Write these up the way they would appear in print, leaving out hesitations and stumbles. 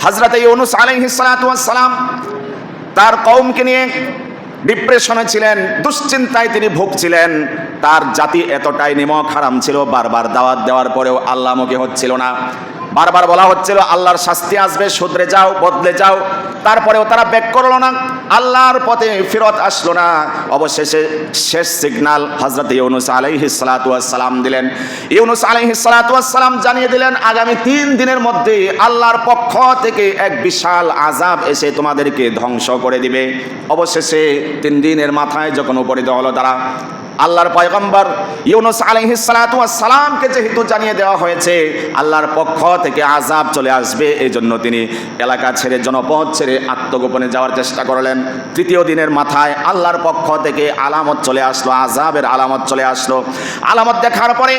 হযরত ইউনূস আলাইহিস সালাতু ওয়াস সালাম তার কওমকে নিয়ে ডিপ্রেশনে ছিলেন, দুশ্চিন্তায় তিনি ভুগছিলেন। তার জাতি এতটাই নিমক হারাম ছিল, বারবার দাওয়াত দেওয়ার পরেও আল্লাহমুখী হচ্ছিল না। বারবার বলা হচ্ছিল আল্লাহর শাস্তি আসবে, শুধরে যাও, বদলে যাও। তারপরেও তারা ব্যাক করলো না, আল্লাহর পথে ফেরত আসলো না। অবশেষে শেষ সিগন্যাল হযরত ইউনূস আলাইহিস সালাতু ওয়াস সালাম দিলেন। ইউনূস আলাইহিস সালাতু ওয়াস সালাম জানিয়ে দিলেন, আগামী 3 দিনের মধ্যে আল্লাহর পক্ষ থেকে এক বিশাল আযাব এসে তোমাদেরকে ধ্বংস করে দিবে। অবশেষে 3 দিনের মাথায় যখন উপনীত হলো তারা, আল্লাহর পয়গম্বর ইউনূস আলাইহিস সালাতু ওয়াস সালামকে যেহেতু জানিয়ে দেওয়া হয়েছে আল্লাহর পক্ষ থেকে আযাব চলে আসবে, এই জন্য তিনি এলাকা ছেড়ে, জনপদ ছেড়ে আত্মগোপনে যাওয়ার চেষ্টা করলেন। 3য় দিনের মাথায় আল্লাহর পক্ষ থেকে আলামত চলে আসলো, আযাবের আলামত চলে আসলো। আলামত দেখার পরে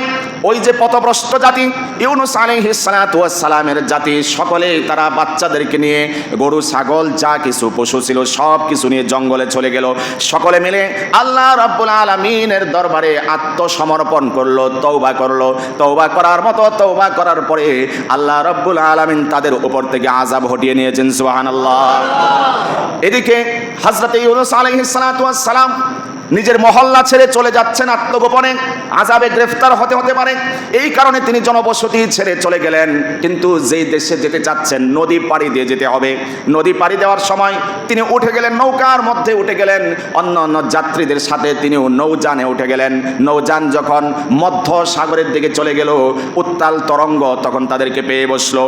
ওই যে পথভ্রষ্ট জাতি ইউনূস আলাইহিস সালাতু ওয়াস সালামের জাতি, সকলেই তারা বাচ্চাদেরকে নিয়ে, গরু ছাগল যা কিছু পশু ছিল সব কিছু নিয়ে জঙ্গলে চলে গেল। সকলে মিলে আল্লাহ রাব্বুল আলামিন দরবারে আত্মসমর্পণ করলো, তওবা করলো। তওবা করার মতো তওবা করার পরে আল্লাহ রাব্বুল আলামিন তাদের উপর থেকে আযাব হটিয়ে নিয়েছেন। সুবহানাল্লাহ। এদিকে হযরত ইউনূস আলাইহিস সালাতু ওয়াস সালাম নিজের মহল্লা ছেড়ে চলে যাচ্ছেন আত্মগোপনে, আযাবে গ্রেফতার হতে পারে, এই কারণে তিনি জনবসতি ছেড়ে চলে গেলেন। কিন্তু যেই দেশে যেতে চাচ্ছেন নদী পাড়ি দিয়ে যেতে হবে। নদী পাড়ি দেওয়ার সময় তিনি উঠে গেলেন, নৌকার মধ্যে উঠে গেলেন, অন্য অন্য যাত্রীদের সাথে তিনিও নৌযানে উঠে গেলেন। নৌযান যখন মধ্য সাগরের দিকে চলে গেল, উত্তাল তরঙ্গ তখন তাদেরকে পেয়ে বসলো।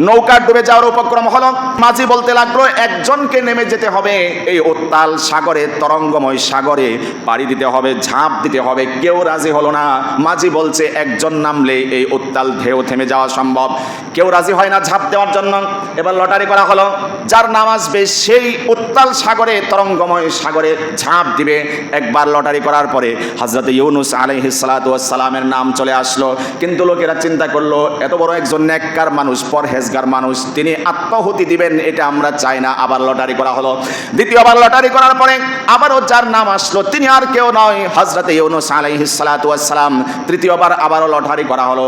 নৌকা ডুবে যাওয়ার উপক্রম হলো। মাঝি বলতে লাগলো, একজনকে নেমে যেতে হবে, এই উত্তাল সাগরে, তরঙ্গময় সাগরে পাড়ি দিতে হবে, ঝাঁপ দিতে হবে। কেউ রাজি হলো না। মাঝি বলছে একজন নামলে এই উত্তাল ঢেউ থেমে যাওয়া সম্ভব। কেউ রাজি হয় না ঝাঁপ দেওয়ার জন্য। এবার লটারি করা হলো, যার নাম আসবে সেই উত্তাল সাগরে, তরঙ্গময় সাগরে ঝাঁপ দিবে। একবার লটারি করার পরে হযরত ইউনূস আলাইহিস সালাতু ওয়াস সালামের নাম চলে আসলো। কিন্তু লোকেরা চিন্তা করলো, এত বড় একজন নেককার মানুষ, পরহেজগার মানুষ, তিনি আত্মাহুতি দিবেন, এটা আমরা চাই না। আবার লটারি করা হলো। দ্বিতীয়বার লটারি করার পরে আবারও যার নাম আসলো তিনি আর কেউ নয়, হযরত ইউনূস আলাইহিস সালাতু ওয়াস সালাম। তৃতীয়বার আবারও লটারি করা হলো।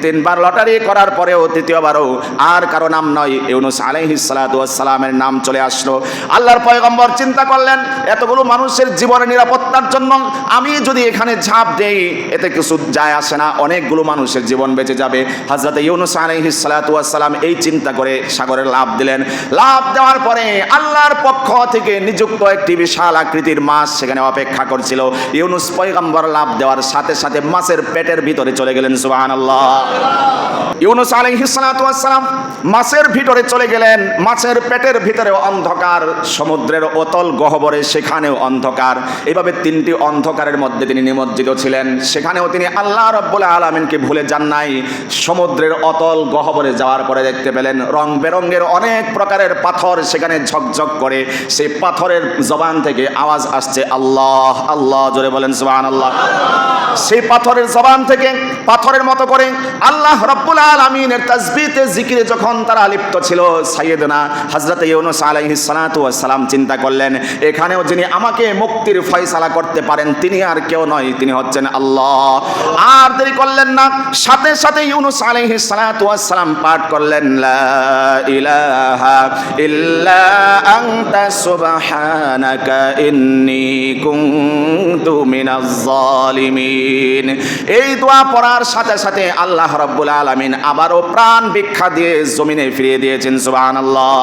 তিনবার লটারি করার পরেও তৃতীয়বারও আর কারো নাম নয়, ইউনূস আলাইহিস সালাতু ওয়াস সালামের নাম চলে আসলো। আল্লাহর পয়গম্বর চিন্তা করলেন, এতগুলো মানুষের জীবনের নিরাপত্তার জন্য আমি যদি এখানে ঝাঁপ দেই এতে কিছু যায় আসে না, অনেকগুলো মানুষের জীবন বেঁচে যাবে। হযরত ইউনূস আলাইহিস সালাতু ওয়াস সালাম এই চিন্তা করে সাগরে লাফ দিলেন। লাফ দেওয়ার পরে আল্লাহর পক্ষ থেকে নিযুক্ত একটি বিশাল আকৃতির মাছ সেখানে অপেক্ষা করছিল। ইউনূস পয়গম্বর লাফ দেওয়ার সাথে সাথে মাছের পেটের ভিতরে চলে গেলেন। সুবহানাল্লাহ। ইউনূস আলাইহিস সালাতু ওয়াস সালাম মাছের ভিতরে চলে গেলেন। মাছের পেটের ভিতরে অন্ধকার, সমুদ্রের অতল গহ্বরে সেখানেও অন্ধকার। এইভাবে 3টি অন্ধকারের মধ্যে তিনি নিমজ্জিত ছিলেন। সেখানেও তিনি আল্লাহ রাব্বুল আলামিনকে ভুলে যান নাই। সমুদ্রের অতল গহ্বরে যাওয়ার পরে দেখতে পেলেন রং বেরঙের অনেক প্রকারের পাথর সেখানে ঝকঝক করে। সেই পাথরের জবান থেকে আওয়াজ আসছে আল্লাহ আল্লাহ, জোরে বলেন সুবহানাল্লাহ। সেই পাথরের জবান থেকে পাথরের মতো করে আল্লাহ রাব্বুল আলামিনের তাসবিতে জিকিরে যখন তারা লিপ্ত ছিল, সাইয়েদনা হযরত ইউনূস আলাইহিস সালাতু ওয়াস সালাম চিন্তা করলেন, এখানেও যিনি আমাকে মুক্তির ফয়সালা করতে পারেন তিনি আর কেউ নয়, তিনি হচ্ছেন আল্লাহ। আর দেরি করলেন না, সাথে সাথে ইউনূস আলাইহিস সালাতু ওয়াস সালাম পাঠ করলেন, লা ইলাহা ইল্লা আনতা সুবহানাকা ইন্নী কুনতু মিনাজ জালিমিন। এই দোয়া পড়ার সাথে সাথে আল্লাহ রাব্বুল আলামিন আবারও প্রাণ ভিক্ষা দিয়ে জমিনে ফিরিয়ে দিয়েছেন। সুবহানাল্লাহ।